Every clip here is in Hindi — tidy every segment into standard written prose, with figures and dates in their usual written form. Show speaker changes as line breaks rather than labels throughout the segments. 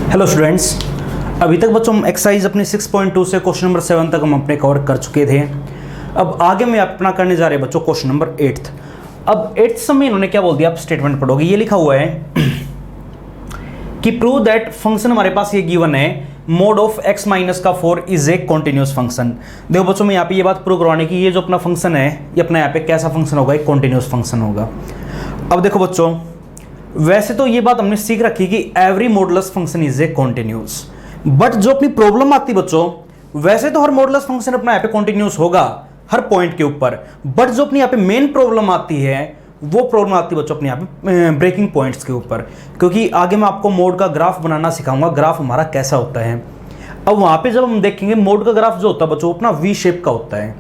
हेलो स्टूडेंट्स, अभी तक बच्चों हम एक्सरसाइज अपने 6.2 से क्वेश्चन नंबर 7 तक हम अपने कवर कर चुके थे। अब आगे मैं अपना करने जा रहे हैं बच्चों क्वेश्चन नंबर 8। अब 8 में इन्होंने क्या बोल दिया, आप स्टेटमेंट पढ़ोगे। ये लिखा हुआ है कि प्रूव दैट फंक्शन हमारे पास ये गिवन है मोड ऑफ x माइनस का 4 इज ए कॉन्टिन्यूस फंक्शन। देखो बच्चों, मैं यहाँ पे ये बात प्रूव करवाने की, ये जो अपना फंक्शन है ये अपना यहाँ पे कैसा फंक्शन होगा, एक कॉन्टिन्यूस फंक्शन होगा। अब देखो बच्चों, वैसे तो ये बात हमने सीख रखी कि every modulus function is a continuous, but जो अपनी प्रॉब्लम आती बच्चों, वैसे तो हर मॉडुलस फंक्शन अपना यहाँ पे कॉन्टिन्यूस होगा हर पॉइंट के ऊपर, बट जो अपनी यहाँ पे मेन प्रॉब्लम आती है वो प्रॉब्लम आती है बच्चों अपने यहाँ पे ब्रेकिंग पॉइंट्स के ऊपर, क्योंकि आगे मैं आपको मोड का ग्राफ बनाना सिखाऊंगा, ग्राफ हमारा कैसा होता है। अब वहां पे जब हम देखेंगे मोड का ग्राफ जो होता है बच्चों अपना वी शेप का होता है।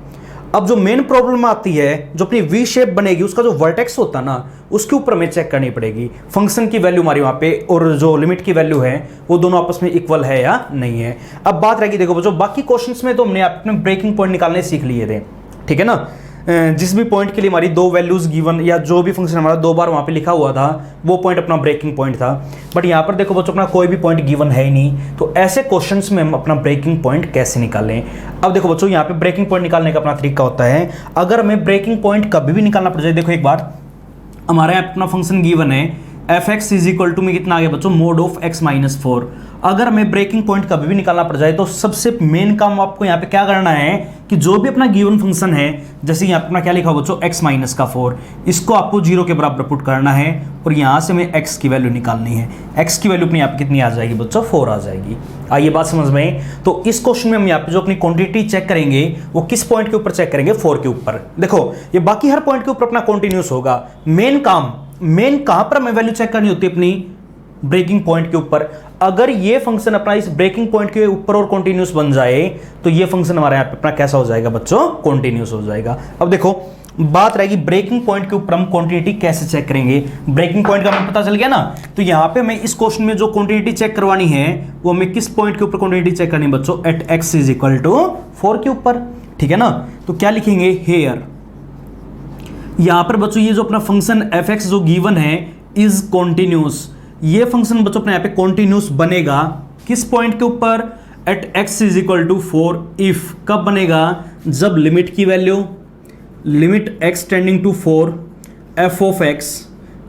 अब जो मेन प्रॉब्लम आती है, जो अपनी वी शेप बनेगी, उसका जो वर्टेक्स होता है ना, उसके ऊपर हमें चेक करनी पड़ेगी फंक्शन की वैल्यू हमारी वहां पे और जो लिमिट की वैल्यू है वो दोनों आपस में इक्वल है या नहीं है। अब बात रहेगी, देखो बच्चों, बाकी क्वेश्चंस में तो हमने अपने ब्रेकिंग पॉइंट निकालने सीख लिए थे, ठीक है ना। जिस भी पॉइंट के लिए हमारी दो वैल्यूज गिवन या जो भी फंक्शन हमारा दो बार वहां पे लिखा हुआ था वो पॉइंट अपना ब्रेकिंग पॉइंट था। बट यहाँ पर देखो बच्चों, अपना कोई भी पॉइंट गिवन है ही नहीं, तो ऐसे क्वेश्चंस में हम अपना ब्रेकिंग पॉइंट कैसे निकालें। अब देखो बच्चों, यहाँ पे ब्रेकिंग पॉइंट निकालने का अपना तरीका होता है। अगर हमें ब्रेकिंग पॉइंट कभी भी निकालना पड़ जाए, देखो एक बार हमारे यहाँ अपना फंक्शन गिवन है f x is equal to में कितना आ गया बच्चों, मोड ऑफ एक्स माइनस 4। अगर हमें ब्रेकिंग पॉइंट कभी भी निकालना पड़ जाए तो सबसे मेन काम आपको यहाँ पे क्या करना है कि जो भी अपना गिवन फंक्शन है, जैसे यहाँ अपना क्या लिखा हुआ बच्चों एक्स माइनस का 4, इसको आपको 0 के बराबर पुट करना है और यहाँ से हमें एक्स की वैल्यू निकालनी है। एक्स की वैल्यू अपनी यहाँ पे कितनी आ जाएगी बच्चों, 4 आ जाएगी। आइए बात समझ में। तो इस क्वेश्चन में हम यहाँ पे जो अपनी क्वांटिटी चेक करेंगे वो किस पॉइंट के ऊपर चेक करेंगे, 4 के ऊपर। देखो ये बाकी हर पॉइंट के ऊपर अपना कॉन्टिन्यूस होगा, मेन कहां पर हमें वैल्यू चेक करनी होती है, अपनी ब्रेकिंग पॉइंट के ऊपर। अगर ये फंक्शन अपना इस ब्रेकिंग पॉइंट के ऊपर और कॉन्टिन्यूस बन जाए तो ये फंक्शन हमारे यहाँ पे अपना कैसा हो जाएगा बच्चों, कॉन्टिन्यूस हो जाएगा। अब देखो बात रहेगी ब्रेकिंग पॉइंट के ऊपर हम क्वांटिटी कैसे चेक करेंगे। ब्रेकिंग पॉइंट का हमें पता चल गया ना, तो यहाँ पे हमें इस क्वेश्चन में जो क्वांटिटी चेक करवानी है वो हमें किस पॉइंट के ऊपर क्वांटिटी चेक करनी है बच्चों, at x is equal to 4 के ऊपर, ठीक है ना। तो क्या लिखेंगे, हेयर। यहां पर बच्चों ये जो अपना फंक्शन एफ एक्स जो गिवन है इज कॉन्टिन्यूस, ये फंक्शन बच्चों अपने यहाँ पे कॉन्टिन्यूस बनेगा किस पॉइंट के ऊपर, at x is equal to 4 if. कब बनेगा, जब लिमिट की value, limit x tending to 4 f of x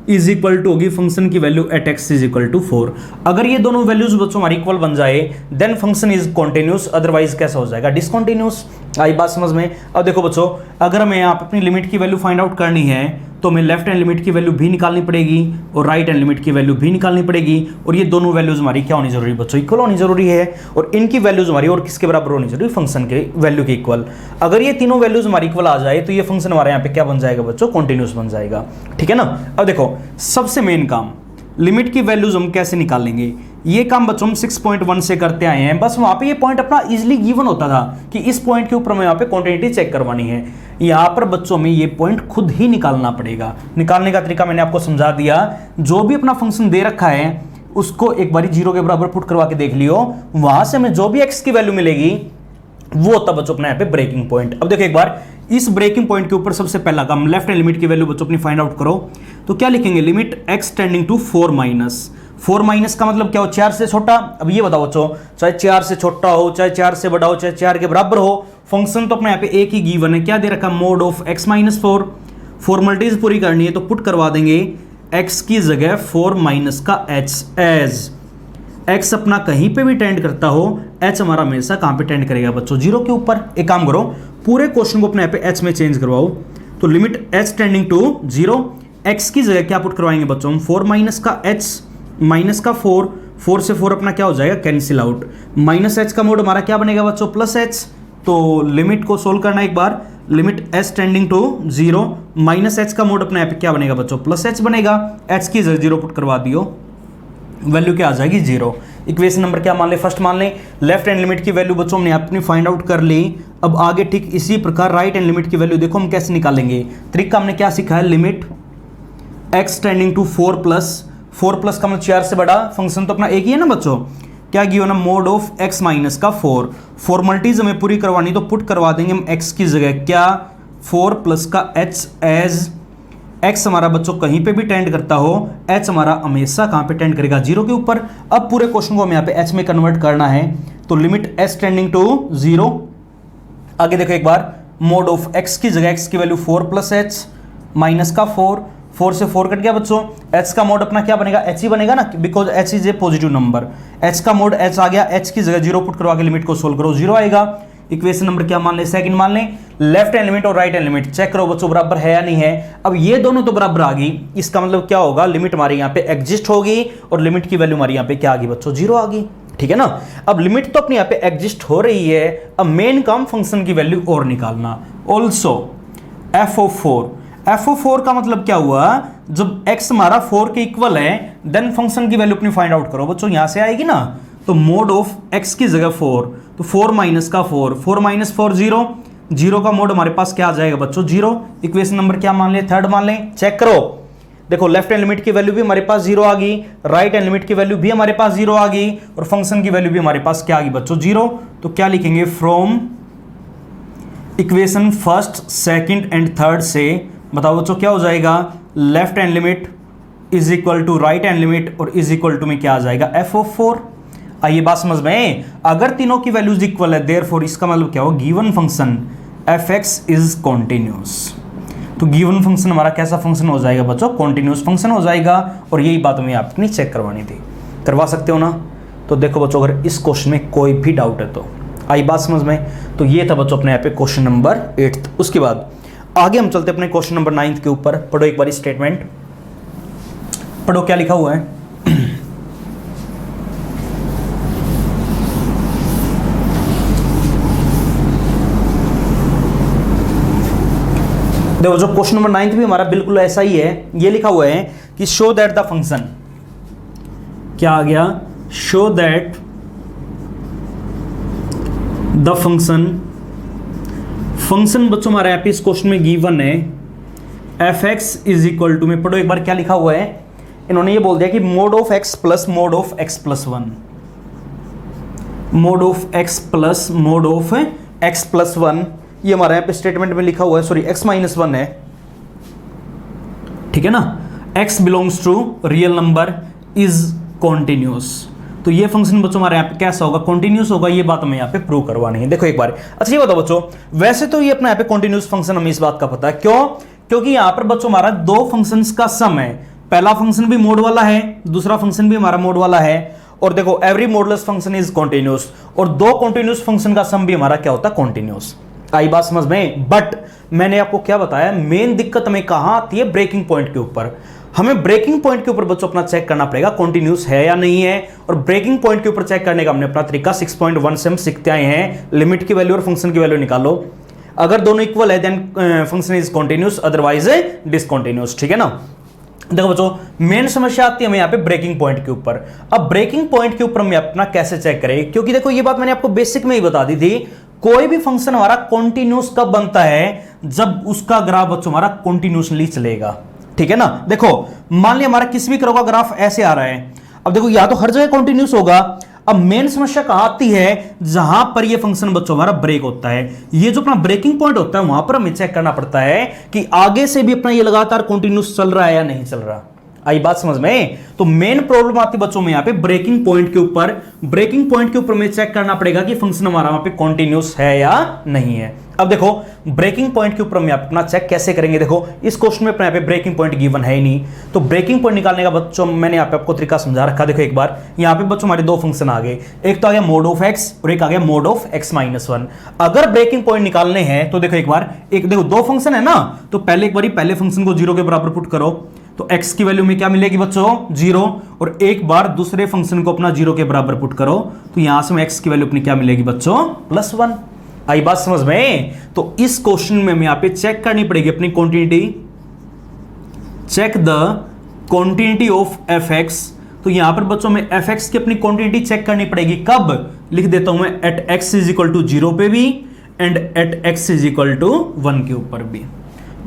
is equal to होगी फंक्शन की value at x is equal to 4। अगर ये दोनों वैल्यूज बच्चों हमारी इक्वल बन जाए then function is continuous, otherwise कैसा हो जाएगा, डिसकॉन्टिन्यूस। आई बात समझ में। अब देखो बच्चों, अगर हमें यहाँ पे अपनी लिमिट की वैल्यू फाइंड आउट करनी है तो हमें लेफ्ट हैंड लिमिट की वैल्यू भी निकालनी पड़ेगी और राइट हैंड लिमिट की वैल्यू भी निकालनी पड़ेगी, और ये दोनों वैल्यूज हमारी क्या होनी जरूरी बच्चों, इक्वल होनी जरूरी है। और इनकी वैल्यूज हमारी और किसके बराबर होनी जरूरी, फंक्शन के वैल्यू के इक्वल। अगर ये तीनों वैल्यूज हमारी इक्वल आ जाए तो ये फंक्शन हमारे यहाँ पे क्या बन जाएगा बच्चों, कॉन्टिन्यूस बन जाएगा, ठीक है ना। अब देखो सबसे मेन काम, लिमिट की वैल्यूज हम कैसे निकालेंगे, ये काम बच्चों हम 6.1 से करते आए हैं। बस वहां पे ये पॉइंट अपना इजीली गिवन होता था कि इस पॉइंट के ऊपर हमें यहाँ पे क्वांटिटी चेक करवानी है। यहाँ पर बच्चों में ये पॉइंट खुद ही निकालना पड़ेगा। निकालने का तरीका मैंने आपको समझा दिया। जो भी अपना फंक्शन दे रखा है उसको एक बार 0 के बराबर पुट करवा के देख लियो, वहां से हमें जो भी एक्स की वैल्यू मिलेगी वो होता बच्चों अपना यहाँ पे ब्रेकिंग पॉइंट। अब देखो एक बार इस ब्रेकिंग पॉइंट के ऊपर सबसे पहला काम, लेफ्ट हैंड लिमिट की वैल्यू बच्चों अपनी फाइंड आउट करो। तो क्या लिखेंगे, limit x tending to 4 minus. 4 minus का मतलब क्या हो, 4 से छोटा। अब ये बताओ बच्चों, चाहे 4 से छोटा हो, चाहे 4 से बड़ा हो, चाहे 4 के बराबर हो, फंक्शन तो अपने यहाँ पे एक ही गिवन है। क्या दे रखा, mode of x minus 4। Formalities पूरी करनी है तो पुट करवा देंगे एक्स की जगह 4 माइनस का एच, एज एक्स अपना कहीं पे भी टेंड करता हो, एच हमारा हमेशा कहां पे टेंड करेगा बच्चों, 0 के ऊपर। एक काम करो, पूरे क्वेश्चन को अपने यहाँ पे एच में चेंज करवाओ। तो limit H tending to 0, x की जगह क्या पुट करवाएंगे बच्चों हम, 4 माइनस का एच, माइनस का 4 से 4 अपना क्या हो जाएगा, कैंसिल आउट। माइनस एच का मोड हमारा क्या बनेगा बच्चों, प्लस एच। तो लिमिट को सोल्व करना एक बार, limit H tending to 0, minus H का मोड अपने यहाँ पे क्या बनेगा बच्चों, प्लस एच बनेगा। एच की जगह 0 पुट करवा दियो, वैल्यू क्या आ जाएगी, 0। इक्वेशन नंबर क्या मान ले, फर्स्ट मान ले। लेफ्ट हैंड लिमिट की वैल्यू बच्चों हमने अपनी फाइंड आउट कर ली। अब आगे ठीक इसी प्रकार राइट हैंड लिमिट की वैल्यू देखो हम कैसे निकालेंगे। तरीका हमने क्या सीखा है, limit x tending to 4 plus का मतलब 4 से बड़ा, फंक्शन तो अपना एक ही है ना बच्चों। क्या गिवन ना, मोड ऑफ एक्स माइनस का 4। फॉर्मेलिटीज हमें पूरी करवानी तो पुट करवा देंगे हम एक्स की जगह क्या, 4 प्लस का एच एज x हमारा बच्चों कहीं पे भी टेंड करता हो, h हमारा हमेशा कहाँ पे टेंड करेगा, 0 के ऊपर। अब पूरे क्वेश्चन को हमें यहाँ पे h में कन्वर्ट करना है, तो लिमिट s टेंडिंग टू 0। आगे देखो एक बार, मोड ऑफ x की जगह x की वैल्यू 4 प्लस h माइनस का 4 से 4 कट गया बच्चों। h का मोड अपना क्या बनेगा, h ही बनेगा ना, because h is a positive number. h का मोड h आ गया, h की जगह 0 पुट करो, आगे लिमिट को सोल्व करो, 0 आएगा। इक्वेशन नंबर क्या मान ले, सेकंड मान लें। लेफ्ट हैंड लिमिट और राइट हैंड लिमिट चेक करो बच्चों बराबर है या नहीं है। अब ये दोनों तो बराबर आ गई, इसका मतलब क्या होगा, लिमिट हमारी यहाँ पे एग्जिस्ट होगी और लिमिट की वैल्यू हमारी यहाँ पे क्या आ गई बच्चों, 0 आ गई। ठीक है ना। अब लिमिट तो अपने यहाँ पे एग्जिस्ट हो रही है, अब मेन काम फंक्शन की वैल्यू और निकालना। ऑल्सो f(4) का मतलब क्या हुआ, जब x हमारा 4 के इक्वल है देन फंक्शन की वैल्यू अपनी फाइंड आउट करो बच्चों, यहां से आएगी ना। तो मोड ऑफ x की जगह 4, तो 4 माइनस का 4 माइनस 4 0 का मोड हमारे पास क्या आ जाएगा बच्चों, 0। इक्वेशन नंबर क्या मान ले, थर्ड मान लें। चेक करो, देखो लेफ्ट हैंड लिमिट की वैल्यू भी हमारे पास 0 आ गई, राइट हैंड लिमिट की वैल्यू भी हमारे पास 0 आ गई और फंक्शन की वैल्यू भी हमारे पास क्या आ गई बच्चों, 0। तो क्या लिखेंगे, from equation first, second and third से बताओ बच्चों क्या हो जाएगा, left hand limit is equal to right hand limit और इज इक्वल टू में क्या आ जाएगा, f(4). आइए बात समझ में, अगर तीनों की वैल्यूज इक्वल है देयरफॉर इसका मतलब क्या हो, given function f(x) is continuous. तो गिवन फंक्शन हमारा कैसा फंक्शन हो जाएगा बच्चों, कॉन्टिन्यूस फंक्शन हो जाएगा। और यही बात हमें आपने चेक करवानी थी, करवा सकते हो ना। तो देखो बच्चों, अगर इस क्वेश्चन में कोई भी डाउट है तो आई बात समझ में। तो ये था बच्चों अपने यहाँ पे क्वेश्चन नंबर 8। उसके बाद आगे हम चलते अपने क्वेश्चन नंबर 9 के ऊपर। पढ़ो एक बार स्टेटमेंट, पढ़ो क्या लिखा हुआ है। देखो जो क्वेश्चन नंबर 9 भी हमारा बिल्कुल ऐसा ही है। ये लिखा हुआ है कि शो दैट द फंक्शन, क्या आ गया, शो दैट द फंक्शन बच्चों हमारे यहाँ पे इस क्वेश्चन में गिवन है f(x) इज इक्वल टू में, पढ़ो एक बार क्या लिखा हुआ है। इन्होंने ये बोल दिया कि mode of x plus mode of x plus 1, mode of x plus mode of x plus 1, ये हमारे यहाँ पे स्टेटमेंट में लिखा हुआ है, सॉरी x माइनस 1 है, ठीक है ना। x belongs to real number is continuous. तो ये फंक्शन बच्चों हमारे यहाँ पे कैसा होगा, कॉन्टिन्यूस होगा। ये बात हमें यहाँ पे प्रूव करवानी है। देखो एक बार, अच्छा ये बताओ बच्चों, वैसे तो ये अपने यहाँ पे कॉन्टिन्यूस फंक्शन हमें इस बात का पता है, क्यों, क्योंकि यहाँ पर बच्चों हमारा दो फंक्शंस का सम है। पहला फंक्शन भी मोड वाला है, दूसरा फंक्शन भी हमारा मोड वाला है। और देखो every modeless function is continuous, और दो कॉन्टिन्यूस फंक्शन का सम भी हमारा क्या होता है, कॉन्टिन्यूस। आई बात समझ में। बट मैंने आपको क्या बताया, मेन दिक्कत हमें कहां आती है, ब्रेकिंग पॉइंट के ऊपर। हमें ब्रेकिंग पॉइंट के ऊपर बच्चों अपना चेक करना पड़ेगा कॉन्टिन्यूस है या नहीं है। और ब्रेकिंग पॉइंट के ऊपर चेक करने का हमने अपना तरीका 6.1 से हम सीखते आए हैं। लिमिट की वैल्यू और फंक्शन की वैल्यू निकालो, अगर दोनों इक्वल है then function is continuous, otherwise discontinuous, ठीक है ना। देखो बच्चों, मेन समस्या आती है हमें यहाँ पे ब्रेकिंग पॉइंट के ऊपर। अब ब्रेकिंग पॉइंट के ऊपर हम अपना कैसे चेक करें, क्योंकि देखो ये बात मैंने आपको बेसिक में ही बता दी थी, कोई भी फंक्शन हमारा कॉन्टिन्यूस कब बनता है, जब उसका ग्राफ बच्चों हमारा कॉन्टिन्यूसली चलेगा, ठीक है ना। देखो मान लिया हमारा किसी भी करो का ग्राफ ऐसे आ रहा है, अब देखो या तो हर जगह कॉन्टिन्यूस होगा। अब मेन समस्या कहां आती है, जहां पर ये फंक्शन बच्चों हमारा ब्रेक होता है। ये जो अपना ब्रेकिंग पॉइंट होता है वहां पर हमें चेक करना पड़ता है कि आगे से भी अपना ये लगातार कॉन्टिन्यूस चल रहा है या नहीं चल रहा। आई बात समझ में। तो मेन प्रॉब्लम आती है बच्चों में यहाँ पे ब्रेकिंग पॉइंट के ऊपर। ब्रेकिंग पॉइंट के ऊपर में चेक करना पड़ेगा कि फंक्शन हमारा वहां पे कॉन्टिन्यूस है या नहीं है। अब देखो ब्रेकिंग पॉइंट के ऊपर हम अपना चेक कैसे करेंगे। देखो इस क्वेश्चन में अपने यहाँ पे ब्रेकिंग पॉइंट गिवन है ही नहीं, तो ब्रेकिंग पॉइंट निकालने का बच्चों मैंने यहाँ पे आपको तरीका समझा रखा। देखो एक बार यहाँ पे बच्चों हमारे दो फंक्शन आ गए, एक तो आ गया मोड ऑफ एक्स और एक आ गया मोड ऑफ एक्स माइनस 1। अगर ब्रेकिंग पॉइंट निकालने हैं तो देखो एक बार, एक देखो दो फंक्शन है ना, तो पहले एक बार पहले फंक्शन को 0 के बराबर पुट करो, तो x की वैल्यू में क्या मिलेगी बच्चों 0, और एक बार दूसरे फंक्शन को अपना 0 के बराबर पुट करो, तो यहां से x की वैल्यू अपनी क्या मिलेगी बच्चों +1। आई बात समझ में। तो इस क्वेश्चन में हमें यहां पे चेक करनी पड़ेगी अपनी quantity, check the quantity of fx। तो यहां पर बच्चों में fx की अपनी क्वांटिटी चेक करनी पड़ेगी, कब लिख देता हूं मैं, at x is equal to 0 पे भी and at x is equal to 1 के ऊपर भी।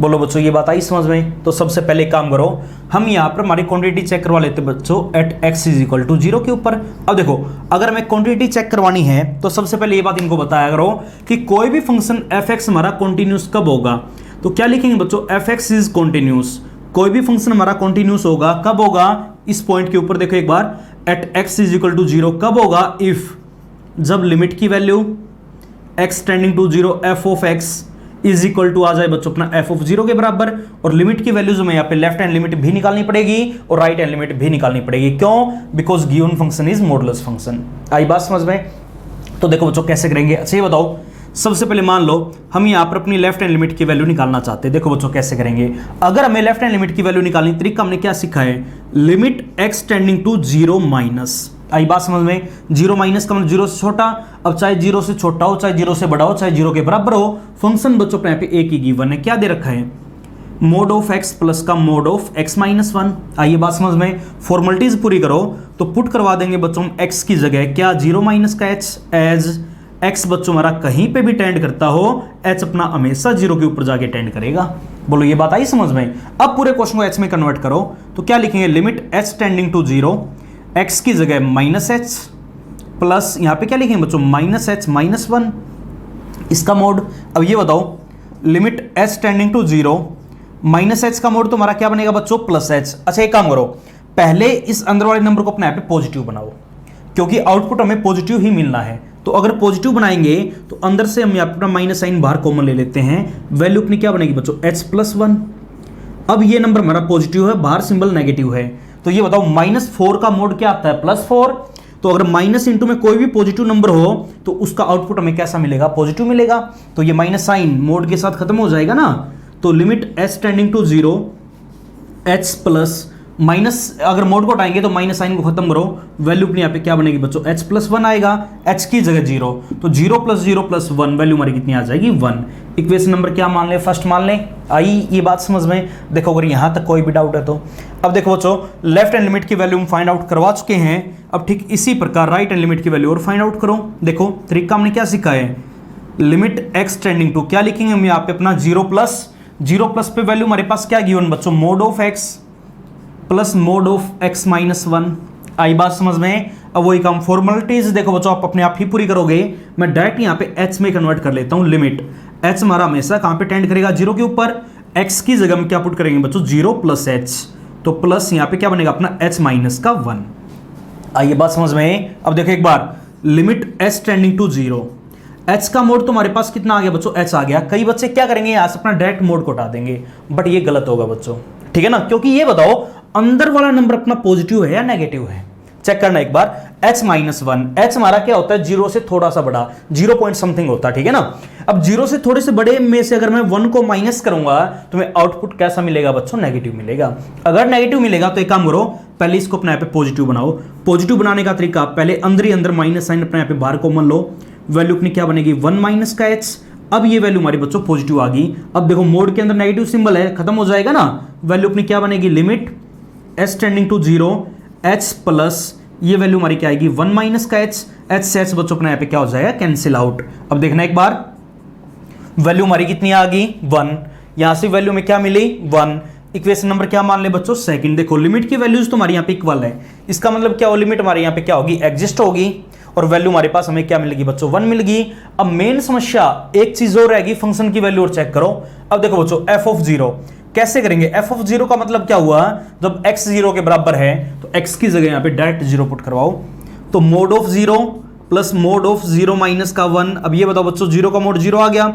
बोलो बच्चों ये बात आई समझ में। तो सबसे पहले काम करो, हम यहां पर हमारी क्वांटिटी चेक करवा लेते बच्चों at x is equal to 0 के ऊपर। अब देखो अगर हमें क्वांटिटी चेक करवानी है तो सबसे पहले ये बात इनको बताया करो कि कोई भी फंक्शन fx हमारा कॉन्टिन्यूस कब होगा। तो क्या लिखेंगे बच्चों, fx इज कॉन्टिन्यूस कोई भी फंक्शन हमारा कॉन्टिन्यूस होगा कब होगा, इस पॉइंट के ऊपर देखो एक बार, at x is equal to 0 कब होगा, इफ जब लिमिट की value x tending to 0 f of x is equal to आ जाए बच्चों अपना f ऑफ 0 के बराबर, और लिमिट की वैल्यूज हमें यहाँ पे लेफ्ट हैंड लिमिट भी निकालनी पड़ेगी और राइट हैंड लिमिट भी निकालनी पड़ेगी। क्यों? Because given function is modulus function. आई बात समझ में? तो देखो बच्चों कैसे करेंगे, अच्छा ये बताओ, सबसे पहले मान लो हम यहाँ पर अपनी लेफ्ट हैंड लिमिट की वैल्यू निकालना चाहते हैं। देखो बच्चों कैसे करेंगे, अगर हमें लेफ्ट हैंड लिमिट की वैल्यू निकालनी, तरीका हमने क्या सीखा है, limit x tending to 0 minus. आई बात समझ में? 0 माइनस का मतलब 0 से छोटा, अब चाहे 0 से छोटा हो, चाहे 0 से बड़ा हो, चाहे 0 के बराबर हो, फंक्शन बच्चों पे यहाँ पे एक ही गिवन है, क्या दे रखा है, मोड ऑफ x प्लस का मोड ऑफ x माइनस 1। आइए बात समझ में, फॉर्मेलिटीज पूरी करो तो पुट करवा देंगे बच्चों x की जगह क्या, 0 माइनस का h, एज x बच्चों हमारा कहीं पे भी टेंड करता हो, h अपना हमेशा 0 के ऊपर जाके टेंड करेगा। बोलो ये बात आई समझ में? अब पूरे क्वेश्चन को h में कन्वर्ट करो तो क्या लिखेंगे, limit h tending to 0, x की जगह माइनस h प्लस यहां पे क्या लिखेंगे बच्चों, माइनस h माइनस 1, इसका मोड। अब ये बताओ, limit h tending to 0, minus h का मोड तो हमारा क्या बनेगा बच्चों, प्लस h। अच्छा एक काम करो, पहले इस अंदर वाले नंबर को अपने यहाँ पे पॉजिटिव बनाओ, क्योंकि आउटपुट हमें पॉजिटिव ही मिलना है। तो अगर पॉजिटिव बनाएंगे तो अंदर से हम अपना माइनस साइन बाहर कॉमन ले लेते हैं, वैल्यू अपनी क्या बनेगी बच्चों, h प्लस 1। अब ये नंबर हमारा पॉजिटिव है, बाहर सिंबल नेगेटिव है, तो ये बताओ -4 का मोड क्या आता है, +4। तो अगर माइनस इंटू में कोई भी पॉजिटिव नंबर हो तो उसका आउटपुट हमें कैसा मिलेगा, पॉजिटिव मिलेगा। तो ये माइनस साइन मोड के साथ खत्म हो जाएगा ना, तो limit h tending to 0, h plus minus, अगर मोड को हटाएंगे तो माइनस साइन को खत्म करो, वैल्यू अपनी यहाँ पे क्या बनेगी बच्चों, h प्लस 1 आएगा, h की जगह 0, तो 0 प्लस 0 प्लस 1, वैल्यू हमारी कितनी आ जाएगी, 1। इक्वेशन नंबर क्या मान ले, फर्स्ट मान ले। आई ये बात समझ में? देखो अगर यहाँ तक कोई भी डाउट है तो अब देखो बच्चों, लेफ्ट हैंड लिमिट की वैल्यू हम फाइंड आउट करवा चुके हैं, अब ठीक इसी प्रकार राइट हैंड लिमिट की वैल्यू और फाइंड आउट करो। देखो तरीका हमने क्या सीखा है, लिमिट x टेंडिंग टू, क्या लिखेंगे हम यहाँ पे अपना 0 प्लस पे वैल्यू हमारे पास क्या गिवन बच्चों, mode of x plus mode of x minus 1। आई बात समझ में? अब वही काम फॉर्मेलिटीज देखो बच्चों आप अपने आप ही पूरी करोगे, मैं डायरेक्ट यहाँ पे h में कन्वर्ट कर लेता हूँ। लिमिट h हमारा हमेशा कहाँ पे टेंड करेगा, 0 के ऊपर, x की जगह में क्या पुट करेंगे बच्चों, 0 प्लस h, तो प्लस यहाँ पे क्या बनेगा अपना h माइनस का 1। आइए बात समझ में? अब देखो एक बार, limit h tending to 0, h का मोड तो हमारे पास कितना आ गया बच्चों, h आ गया। कई बच्चे क्या करेंगे, यहाँ से अपना डायरेक्ट मोड को हटा देंगे, बट ये गलत होगा बच्चों, ठीक है ना, क्योंकि ये बताओ अंदर वाला नंबर अपना पॉजिटिव है या नेगेटिव है, चेक करना एक बार। h माइनस 1, h हमारा क्या होता है, 0 से थोड़ा सा बड़ा, 0 पॉइंट समथिंग होता है, ठीक है ना। अब 0 से थोड़े से बड़े में से अगर मैं 1 को माइनस करूंगा तो मैं आउटपुट कैसा मिलेगा बच्चों, नेगेटिव मिलेगा। अगर नेगेटिव मिलेगा तो एक काम करो, पहले इसको अपने यहाँ पे पॉजिटिव बनाओ। पॉजिटिव बनाने का तरीका, पहले अंदर ही अंदर माइनस साइन अपने यहाँ पे बाहर कॉमन लो, वैल्यू अपनी क्या बनेगी, 1 माइनस का h। अब ये वैल्यू हमारी बच्चों पॉजिटिव आ गई। अब देखो मोड के अंदर नेगेटिव सिंबल है, खत्म हो जाएगा ना, वैल्यू अपनी क्या बनेगी, limit h tending to 0, h plus ये वैल्यू हमारी क्या आएगी, 1 माइनस का h, h से h बच्चों अपने यहाँ पे क्या हो जाएगा, कैंसिल आउट। अब देखना एक बार, वैल्यू हमारी कितनी आ गई, 1, यहां से वैल्यू में क्या मिली, 1। इक्वेशन नंबर क्या मान ले बच्चों, सेकंड। देखो लिमिट की वैल्यूज तो हमारे यहाँ पे इक्वल है, इसका मतलब क्या हो, लिमिट हमारे यहाँ पे क्या होगी, एग्जिस्ट होगी, और वैल्यू हमारे पास हमें क्या मिलेगी बच्चों, 1 मिल गई। अब मेन समस्या एक चीज और रहेगी, फंक्शन की वैल्यू और चेक करो। अब देखो बच्चों f ऑफ 0 कैसे करेंगे, f ऑफ 0 का मतलब क्या हुआ, जब x 0 के बराबर है तो x की जगह यहाँ पे डायरेक्ट 0 पुट करवाओ, तो mode of 0 plus mode of 0 minus का 1। अब ये बताओ बच्चों, 0 का मोड 0 आ गया,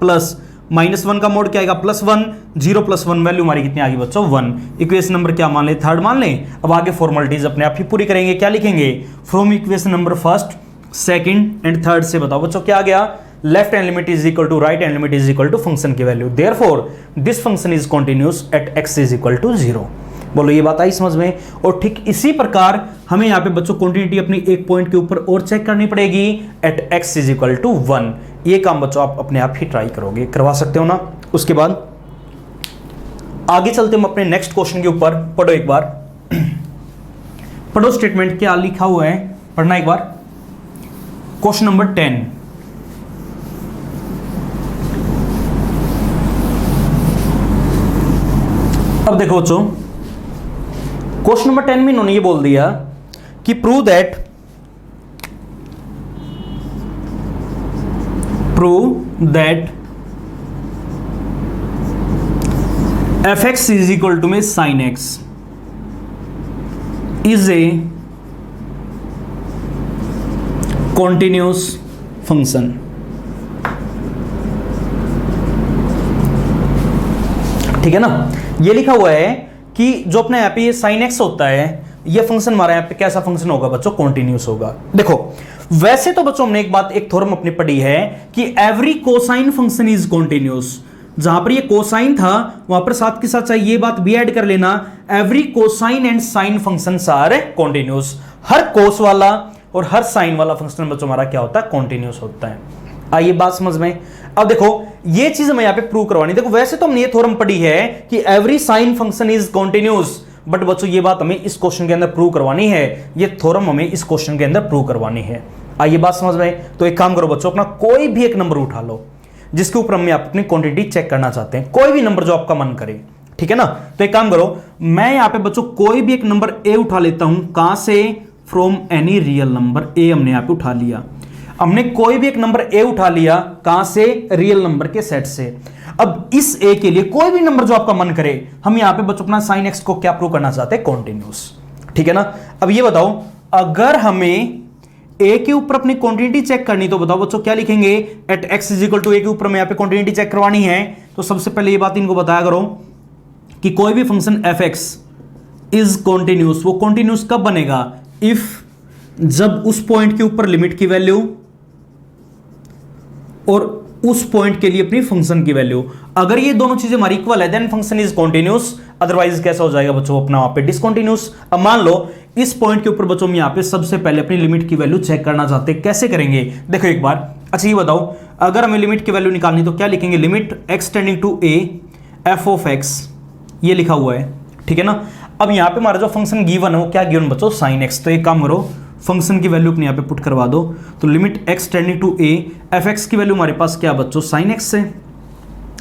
प्लस -1 का मोड क्या आएगा, +1, 0 + 1, वैल्यू हमारी कितनी आ गई बच्चों, 1। इक्वेशन नंबर क्या मान ले, थर्ड मान ले। अब आगे फॉर्मेलिटीज अपने आप ही पूरी करेंगे, क्या लिखेंगे, from equation number first, second and third से बताओ बच्चों क्या आ गया, left hand limit is equal to right hand limit is equal to function की value, therefore this function is continuous at x is equal to 0। बोलो ये बात आई समझ में? और ठीक इसी प्रकार हमें यहाँ पे बच्चों कंटिन्यूटी अपनी एक पॉइंट के ऊपर और चेक करनी पड़ेगी at x is equal to 1। ये काम बच्चों आप अपने आप ही ट्राई करोगे, करवा सकते हो ना। उसके बाद आगे चलते हम अपने नेक्स्ट क्वेश्चन के ऊपर। पढ़ो एक बार, पढ़ो स्टेटमेंट क्या लिखा हुआ है, पढ़ना एक बार। क्वेश्चन नंबर 10, अब देखो बच्चों क्वेश्चन नंबर 10 में इन्होंने ये बोल दिया कि prove that f x is equal to में sine x is a continuous function. ठीक है ना, ये लिखा हुआ है कि जो अपने यहाँ पे ये साइन एक्स होता है, ये फंक्शन हमारा यहाँ पे कैसा फंक्शन होगा बच्चों, कॉन्टिन्यूस होगा। देखो वैसे तो बच्चों हमने एक बात, एक थ्योरम अपनी पढ़ी है कि every cosine function is continuous. जहां पर ये कोसाइन था वहां पर साथ के साथ चाहिए ये बात भी ऐड कर लेना, every cosine and sine functions are continuous. हर कोस वाला और हर साइन वाला फंक्शन बच्चों हमारा क्या होता है, कॉन्टिन्यूस होता है। आइए बात समझ में। अब देखो ये चीज हमें यहां पे प्रूव करवानी। देखो वैसे तो हमने ये थ्योरम पढ़ी है कि every sine function is continuous, but बच्चों ये बात हमें इस क्वेश्चन के अंदर प्रूव करवानी है, ये थ्योरम हमें इस क्वेश्चन के अंदर प्रूव करवानी है। आइए बात समझ में। तो एक काम करो बच्चों, अपना कोई भी एक नंबर उठा लो जिसके ऊपर हम अपनी क्वांटिटी चेक करना चाहते हैं, कोई भी नंबर जो आपका मन करे, ठीक है ना। तो एक काम करो, मैं यहां पे बच्चों कोई भी एक नंबर ए उठा लेता हूं। कहां से, फ्रॉम एनी रियल नंबर। ए हमने यहां पे उठा लिया, हमने कोई भी एक नंबर ए उठा लिया, कहां से, रियल नंबर के सेट से। अब इस ए के लिए कोई भी नंबर जो आपका मन करे, हम यहां पे बच्चों अपना साइन एक्स को क्या प्रूव करना चाहते हैं, कॉन्टिन्यूस। ठीक है ना। अब ये बताओ, अगर हमें ए के ऊपर अपनी क्वांटिटी चेक करनी, तो बताओ बच्चों क्या लिखेंगे, at x is equal to a के ऊपर में यहां पे क्वांटिटी चेक करवानी है। तो सबसे पहले ये बात इनको बताया करो कि कोई भी function f x is continuous, वो कॉन्टिन्यूस कब बनेगा, इफ जब उस पॉइंट के ऊपर लिमिट की वैल्यू और उस पॉइंट के लिए अपनी फंक्शन की वैल्यू, अगर ये दोनों चीजें हमारी इक्वल है, then function is continuous. Otherwise कैसा हो जाएगा बच्चों, अपना वहां पे डिसकॉन्टिन्यूस। अब मान लो इस पॉइंट के ऊपर बच्चों हम यहां पे सबसे पहले अपनी लिमिट की वैल्यू चेक करना चाहते हैं, कैसे करेंगे, देखो एक बार। अच्छा ये बताओ, अगर हमें लिमिट की वैल्यू निकालनी तो क्या लिखेंगे, limit x tending to a f of x, ये लिखा हुआ है, ठीक है ना। अब यहां पे हमारा जो फंक्शन गिवन है वो क्या गिवन बच्चों, साइन एक्स। तो एक काम करो, फंक्शन की वैल्यू अपने यहाँ पे पुट करवा दो। तो limit x tending to a f x की वैल्यू हमारे पास क्या बच्चों, साइन एक्स है।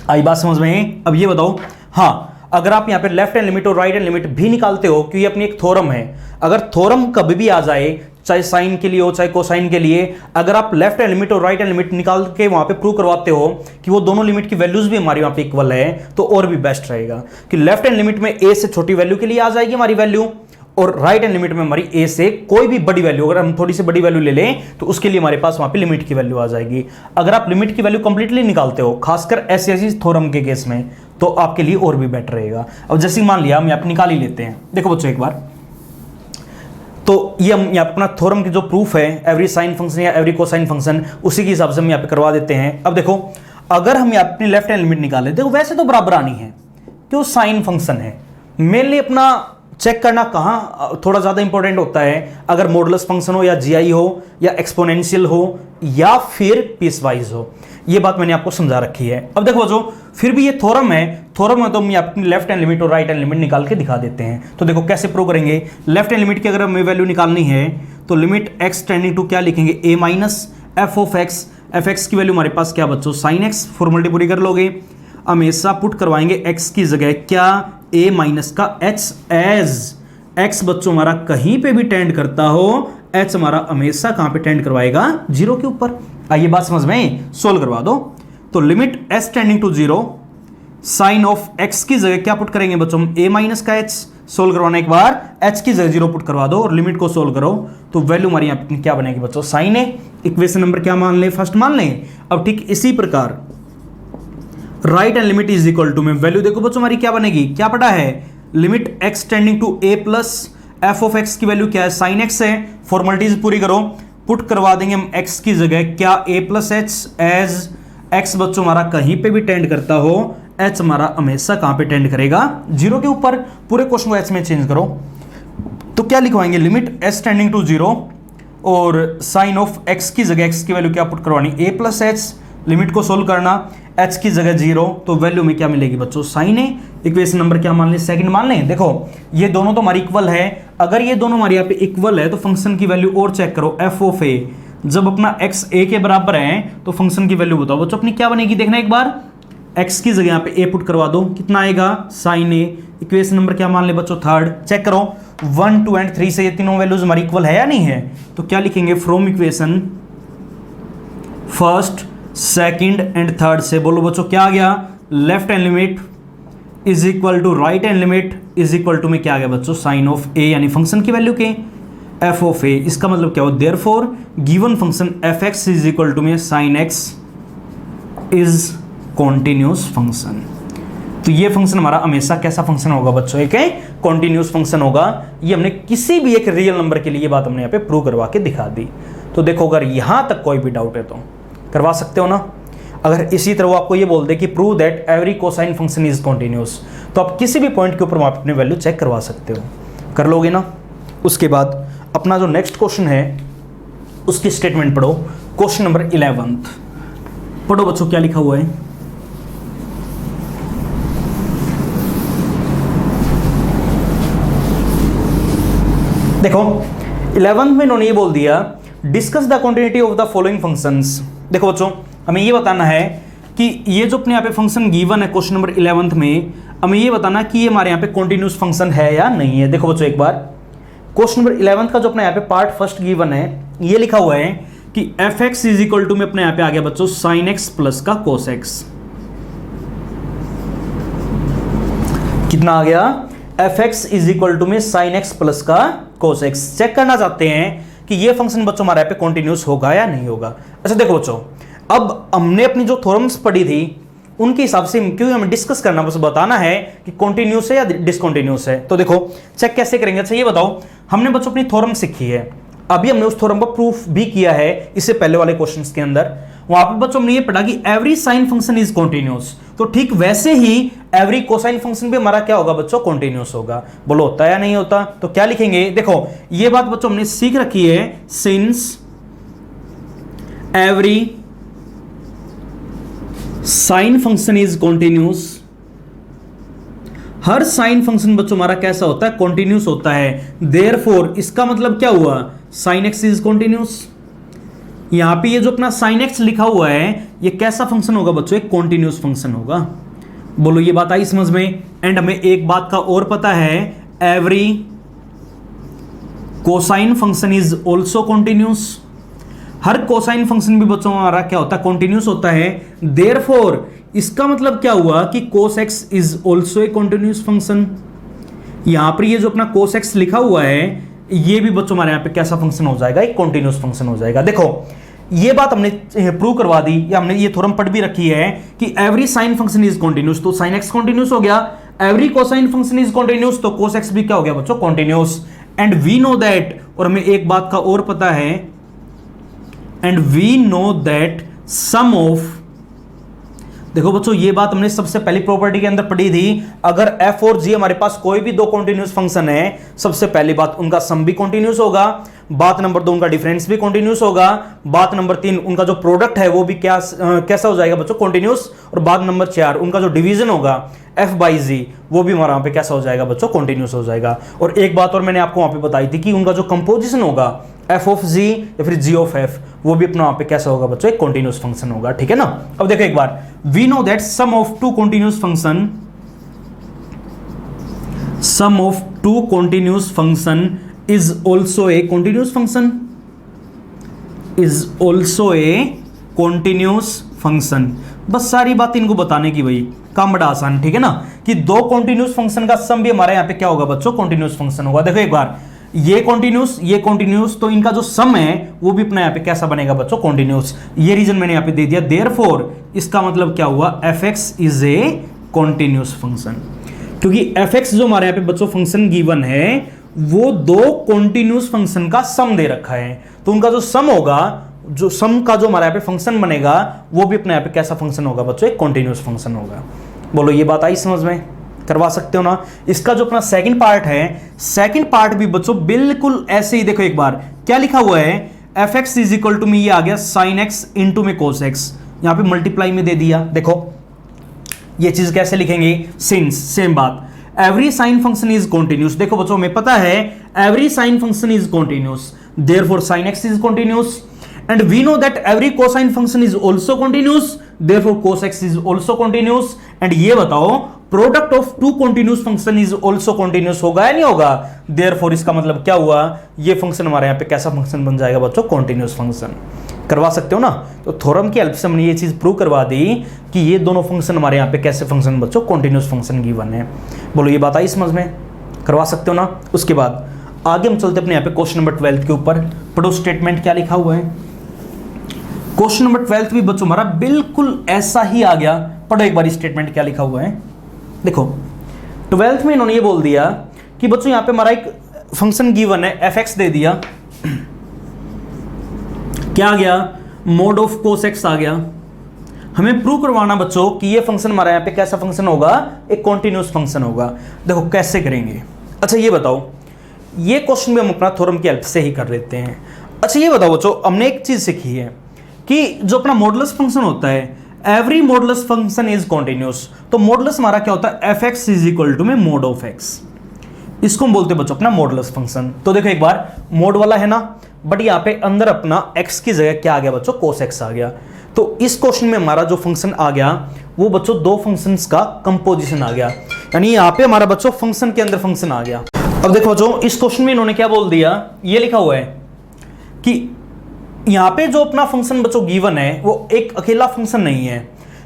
आई बात समझ में। अब ये बताओ, हाँ अगर आप यहाँ पे लेफ्ट हैंड लिमिट और राइट हैंड लिमिट भी निकालते हो, क्योंकि ये अपनी एक थ्योरम है, अगर थ्योरम कभी भी आ जाए, चाहे साइन के लिए हो चाहे कोसाइन के लिए, अगर आप लेफ्ट हैंड लिमिट और राइट हैंड लिमिट निकाल के वहां पे प्रूव करवाते हो कि वो दोनों लिमिट की वैल्यूज भी हमारी वहां पे इक्वल है, तो और भी बेस्ट रहेगा कि लेफ्ट हैंड लिमिट में ए से छोटी वैल्यू के लिए आ जाएगी हमारी वैल्यू, और राइट हैंड लिमिट में हमारी ए से कोई भी बड़ी वैल्यू, अगर हम थोड़ी सी बड़ी वैल्यू ले लें तो उसके लिए हमारे पास वहां पे लिमिट की वैल्यू आ जाएगी। अगर आप लिमिट की वैल्यू कंप्लीटली निकालते हो, खासकर ऐसी थ्योरम के केस में, तो आपके लिए और भी बेटर रहेगा। अब जैसे मान लिया हम यहाँ पे निकाल ही लेते हैं, देखो बच्चों एक बार, तो ये हम यहाँ अपना थ्योरम की जो प्रूफ है, एवरी साइन फंक्शन या एवरी कोसाइन फंक्शन, उसी के हिसाब से हम यहाँ पे करवा देते हैं। अब देखो, अगर हम यहाँ अपनी लेफ्ट हैंड लिमिट निकाले, देखो वैसे तो बराबर आनी है क्यों, साइन फंक्शन है, मेनली अपना चेक करना कहाँ थोड़ा ज़्यादा इंपॉर्टेंट होता है, अगर मॉडुलस फंक्शन हो या जीआई हो या एक्सपोनेंशियल हो या फिर पीसवाइज हो, ये बात मैंने आपको समझा रखी है। अब देखो बच्चों, फिर भी ये थ्योरम है, थ्योरम में तो हम अपनी लेफ्ट हैंड लिमिट और राइट हैंड लिमिट निकाल के दिखा देते हैं। तो देखो कैसे प्रूव करेंगे, लेफ्ट हैंड लिमिट की अगर हमें वैल्यू निकालनी है तो लिमिट एक्स टेंडिंग टू क्या लिखेंगे, a minus f of x, f x की वैल्यू हमारे पास क्या बच्चों, साइन एक्स, फॉर्मेलिटी पूरी कर लोगे, हमेशा पुट करवाएंगे एक्स की जगह क्या, ए माइनस का एच, एज एक्स बच्चों हमारा कहीं पे भी टेंड करता हो, एच हमारा हमेशा कहां पे टेंड करवाएगा, जीरो के ऊपर। आइए बात समझ में, सोल्व करवा दो। तो limit s tending to zero, sine of x की जगह क्या पुट करेंगे बच्चों, ए माइनस का एच, सोल्व करवाने के बाद एच की जगह जीरो पुट करवा दो और लिमिट को सोल्व करो, तो वैल्यू हमारी यहाँ पे क्या बनेगी बच्चों, साइन ए। इक्वेशन नंबर क्या मान लें, फर्स्ट मान लें। अब ठीक इसी प्रकार right hand limit is equal to में वैल्यू देखो बच्चों हमारी क्या बनेगी, क्या पता है, limit x tending to a plus f of x की वैल्यू क्या है, साइन एक्स है, फॉर्मेलिटीज पूरी करो, पुट करवा देंगे हम एक्स की जगह क्या, ए प्लस एच, एज एक्स बच्चों हमारा कहीं पे भी टेंड करता हो, एच हमारा हमेशा कहां पे टेंड करेगा, जीरो के ऊपर। पूरे क्वेश्चन को एच में चेंज करो, तो क्या लिखवाएंगे, limit s tending to zero और साइन ऑफ एक्स की जगह एक्स की वैल्यू क्या पुट करवानी, ए प्लस एच, लिमिट को सोल्व करना, एच की जगह जीरो, तो वैल्यू में क्या मिलेगी बच्चों, साइन ए। इक्वेशन नंबर क्या मान लें, सेकंड मान लें। देखो ये दोनों तो हमारी इक्वल है, अगर ये दोनों हमारे यहाँ पे इक्वल है तो फंक्शन की वैल्यू और चेक करो, एफ ऑफ ए, जब अपना एक्स ए के बराबर है तो फंक्शन की वैल्यू बताओ बच्चों अपनी क्या बनेगी, देखना एक बार, एक्स की जगह यहाँ पे ए पुट करवा दो, कितना आएगा, साइन ए। इक्वेशन नंबर क्या मान ले बच्चों, थर्ड। चेक करो 1, 2 एंड 3 से ये तीनों वैल्यूज हमारी इक्वल है या नहीं है, तो क्या लिखेंगे, from equation first second and third से, बोलो बच्चों क्या आ गया, left hand limit is equal to right hand limit is equal to में क्या आ गया बच्चों, साइन ऑफ ए यानी फंक्शन की वैल्यू के एफ ऑफ ए। इसका मतलब क्या हो, therefore given function f x is equal to में sine x is continuous function. तो ये फंक्शन हमारा हमेशा कैसा फंक्शन होगा बच्चों, एक है कॉन्टिन्यूस फंक्शन होगा। ये हमने किसी भी एक रियल नंबर के लिए ये बात हमने यहाँ पे प्रूव करवा के दिखा दी। तो देखो अगर यहाँ तक कोई भी डाउट है तो करवा सकते हो ना। अगर इसी तरह वो आपको ये बोल दे कि prove that every cosine function is continuous, तो आप किसी भी पॉइंट के ऊपर आप अपनी वैल्यू चेक करवा सकते हो, कर लोगे ना। उसके बाद अपना जो नेक्स्ट क्वेश्चन है उसकी स्टेटमेंट पढ़ो, क्वेश्चन नंबर 11 पढ़ो बच्चों, क्या लिखा हुआ है। देखो 11th में इन्होंने ये बोल दिया discuss the continuity of the following functions. देखो बच्चों हमें ये बताना है कि ये जो अपने यहाँ पे फंक्शन गिवन है क्वेश्चन नंबर 11th में, हमें ये बताना कि ये हमारे यहाँ पे कॉन्टिन्यूस फंक्शन है या नहीं है। देखो बच्चों एक बार क्वेश्चन नंबर 11th का जो अपने यहाँ पे पार्ट फर्स्ट गिवन है, ये लिखा हुआ है कि f x is equal to में अपने यहाँ पे आ गया बच्चों साइन एक्स प्लस का कोस एक्स। कितना आ गया, f x is equal to में साइन एक्स प्लस का कोस एक्स। चेक करना चाहते हैं कि ये फंक्शन बच्चों हमारे यहाँ पे कॉन्टिन्यूस होगा या नहीं होगा। अच्छा देखो बच्चों, अब हमने अपनी जो थ्योरम्स पढ़ी थी उनके हिसाब से क्योंकि हमें डिस्कस करना, बस बताना है कि कॉन्टिन्यूस है या डिसकॉन्टिन्यूस है। तो देखो चेक कैसे करेंगे। अच्छा ये बताओ, हमने बच्चों अपनी थ्योरम सीखी है, अभी हमने उस थ्योरम का प्रूफ भी किया है इससे पहले वाले क्वेश्चंस के अंदर। वहां पर बच्चों हमने ये पढ़ा कि every sine function is continuous, तो ठीक वैसे ही एवरी कोसाइन फंक्शन भी हमारा क्या होगा बच्चों, कॉन्टिन्यूस होगा। बोलो होता है या नहीं होता, तो क्या लिखेंगे। देखो ये बात बच्चों हमने सीख रखी है, since every sine function is continuous, her sine function बच्चों हमारा कैसा होता है, कॉन्टिन्यूस होता है। देयरफॉर इसका मतलब क्या हुआ, साइन एक्स इज कॉन्टिन्यूस। यहां पे ये जो अपना साइन एक्स लिखा हुआ है ये कैसा फंक्शन होगा बच्चों, एक कॉन्टिन्यूस फंक्शन होगा। बोलो ये बात आई समझ में। एंड हमें एक बात का और पता है, every cosine function is also continuous, her cosine function भी बच्चों हमारा क्या होता है, कॉन्टिन्यूस होता है। देयरफॉर इसका मतलब क्या हुआ कि cos x is also a continuous function. यहां पर ये जो अपना cos x लिखा हुआ है ये भी बच्चों हमारे यहां पे कैसा फंक्शन हो जाएगा, एक कॉन्टिन्यूस फंक्शन हो जाएगा। देखो ये बात हमने प्रूव करवा दी, या हमने ये थ्योरम पढ़ भी रखी है कि every sine function is continuous, तो साइन एक्स कॉन्टिन्यूस हो गया। Every cosine function is continuous, तो cos x भी क्या हो गया बच्चों, continuous. And we know that, और हमें एक बात का और पता है, and we know that sum of, देखो बच्चों ये बात हमने सबसे पहली प्रॉपर्टी के अंदर पढ़ी थी, अगर f और g हमारे पास कोई भी दो कॉन्टिन्यूस फंक्शन है, सबसे पहली बात उनका सम भी कॉन्टिन्यूस होगा, बात नंबर 2 उनका डिफरेंस भी कॉन्टिन्यूस होगा, बात नंबर 3 उनका जो प्रोडक्ट है वो भी कैसा हो जाएगा बच्चों, कॉन्टिन्यूस, और बात नंबर 4 उनका जो डिवीजन होगा f बाई जी वो भी हमारा वहां पे कैसा हो जाएगा बच्चों, कॉन्टिन्यूस हो जाएगा। और एक बात और मैंने आपको वहां पे बताई थी कि उनका जो कंपोजिशन होगा f ऑफ g या फिर g ऑफ f वो भी अपना वहां पे कैसा होगा बच्चों, एक कॉन्टिन्यूस फंक्शन होगा, ठीक है ना। अब देखो एक बार, we know that sum of two continuous function, sum of two continuous function is also a continuous function, is also a continuous function. बस सारी बात इनको बताने की भाई, काम बड़ा आसान, ठीक है ना, कि दो कॉन्टिन्यूस फंक्शन का सम भी हमारे यहाँ पे क्या होगा बच्चों, कॉन्टिन्यूस फंक्शन होगा। देखो एक बार, ये कॉन्टिन्यूस, तो इनका जो सम है वो भी अपना यहाँ पे कैसा बनेगा बच्चों, कॉन्टिन्यूस। ये रीजन मैंने यहाँ पे दे दिया। देयरफॉर इसका मतलब क्या हुआ, F x is a continuous function, क्योंकि एफ एक्स जो हमारे यहाँ पे बच्चों फंक्शन गिवन है वो दो कॉन्टिन्यूस फंक्शन का सम दे रखा है, तो उनका जो सम होगा, जो सम का जो हमारे यहाँ पे फंक्शन बनेगा वो भी अपने यहाँ पे कैसा फंक्शन होगा बच्चों, एक कॉन्टिन्यूस फंक्शन होगा। बोलो ये बात आई समझ में, करवा सकते हो ना। इसका जो अपना सेकंड पार्ट है, सेकंड पार्ट भी बच्चों बिल्कुल ऐसे ही, देखो एक बार क्या लिखा हुआ है, f x is equal to में ये आ गया साइन एक्स इंटू में कोस एक्स, यहां पे मल्टीप्लाई में दे दिया। देखो ये चीज कैसे लिखेंगे, सिंस, सेम बात, every sine function is continuous. देखो बच्चों हमें पता है every sine function is continuous, therefore sign x is continuous, and we know that every cosine function is also continuous, therefore cos x is also continuous। and ये बताओ product of two continuous function is also continuous होगा या नहीं होगा, देयरफॉर इसका मतलब क्या हुआ, ये फंक्शन हमारे यहाँ पे कैसा फंक्शन बन जाएगा बच्चों, कंटिन्यूस फंक्शन। करवा सकते हो ना। तो थ्योरम की हेल्प से हमने ये चीज़ प्रूव करवा दी कि ये दोनों फंक्शन हमारे यहाँ पे कैसे फंक्शन बच्चों, कॉन्टिन्यूस फंक्शन गिवन है। बोलो ये बात आई समझ में, करवा सकते हो ना। उसके बाद आगे हम चलते अपने यहाँ पे क्वेश्चन नंबर 12 के ऊपर। पढ़ो स्टेटमेंट क्या लिखा हुआ है। क्वेश्चन नंबर 12 भी बच्चों हमारा बिल्कुल ऐसा ही आ गया। पढ़ो एक बार स्टेटमेंट क्या लिखा हुआ है। देखो 12th में इन्होंने ये बोल दिया कि बच्चों यहाँ पे हमारा एक फंक्शन गिवन है, एफ दे दिया, क्या आ गया, मोड ऑफ कोस एक्स आ गया। हमें प्रूव करवाना बच्चों कि ये फंक्शन हमारा यहाँ पे कैसा फंक्शन होगा, एक कॉन्टिन्यूस फंक्शन होगा। देखो कैसे करेंगे। अच्छा ये बताओ, ये क्वेश्चन भी हम अपना थ्योरम की हेल्प से ही कर लेते हैं। अच्छा ये बताओ बच्चों, हमने एक चीज सीखी है कि जो अपना मॉडुलस फंक्शन होता है, every modulus function is continuous. तो मॉडुलस हमारा क्या होता है, f x is equal to में मोड ऑफ एक्स। इसको हम बोलते हैं बच्चों अपना मॉडुलस फंक्शन। तो देखो एक बार मोड वाला है ना, बट यहाँ पे अंदर अपना x की जगह क्या आ गया बच्चों, कोस x आ गया। तो इस क्वेश्चन में हमारा जो फंक्शन आ गया वो बच्चों दो फंक्शंस का कंपोजिशन आ गया, यानी यहाँ पे हमारा बच्चों फंक्शन के अंदर फंक्शन आ गया। अब देखो बच्चों इस क्वेश्चन में इन्होंने क्या बोल दिया, ये लिखा हुआ है कि यहाँ पे जो अपना फंक्शन बच्चों गिवन है वो एक अकेला फंक्शन नहीं है,